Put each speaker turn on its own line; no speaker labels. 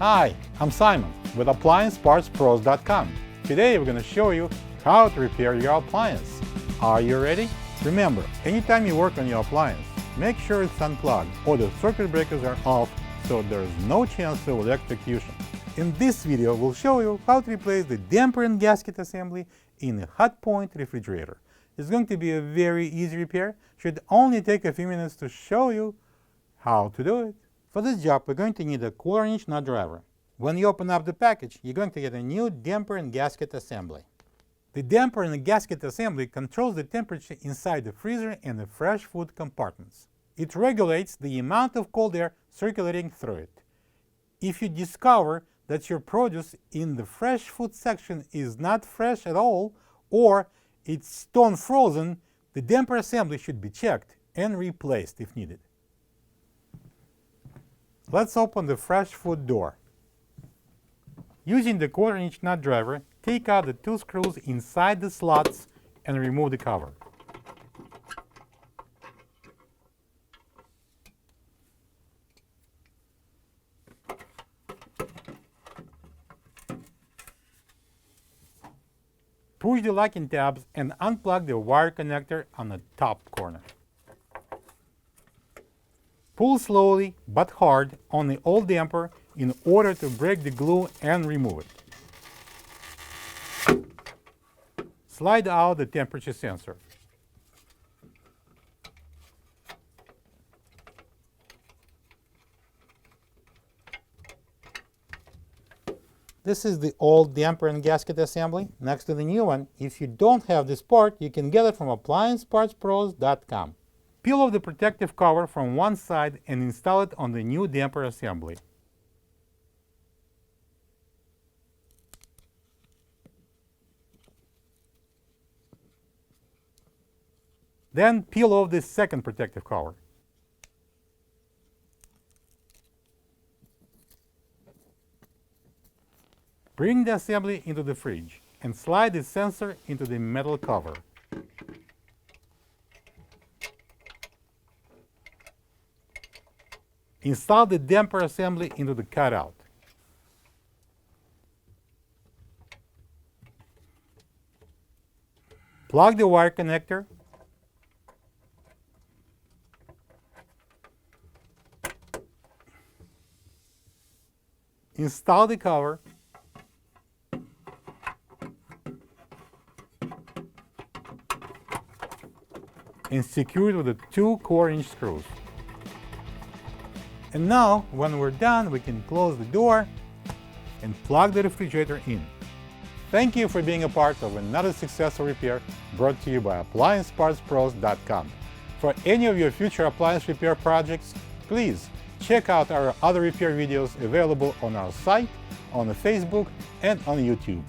Hi, I'm Simon with AppliancePartsPros.com. Today we're going to show you how to repair your appliance. Are you ready? Remember, anytime you work on your appliance, make sure it's unplugged or the circuit breakers are off so there is no chance of electrocution. In this video, we'll show you how to replace the damper and gasket assembly in a Hotpoint refrigerator. It's going to be a very easy repair. Should only take a few minutes to show you how to do it. For this job, we're going to need a 1/4-inch nut driver. When you open up the package, you're going to get a new damper and gasket assembly. The damper and the gasket assembly controls the temperature inside the freezer and the fresh food compartments. It regulates the amount of cold air circulating through it. If you discover that your produce in the fresh food section is not fresh at all, or it's stone frozen, the damper assembly should be checked and replaced if needed. Let's open the fresh food door. Using the 1/4-inch nut driver, take out the 2 screws inside the slots and remove the cover. Push the locking tabs and unplug the wire connector on the top corner. Pull slowly but hard on the old damper in order to break the glue and remove it. Slide out the temperature sensor. This is the old damper and gasket assembly next to the new one. If you don't have this part, you can get it from AppliancePartsPros.com. Peel off the protective cover from one side and install it on the new damper assembly. Then peel off the second protective cover. Bring the assembly into the fridge and slide the sensor into the metal cover. Install the damper assembly into the cutout. Plug the wire connector. Install the cover. And secure it with the 2 1/4-inch screws. And now, when we're done, we can close the door and plug the refrigerator in. Thank you for being a part of another successful repair brought to you by AppliancePartsPros.com. For any of your future appliance repair projects, please check out our other repair videos available on our site, on Facebook, and on YouTube.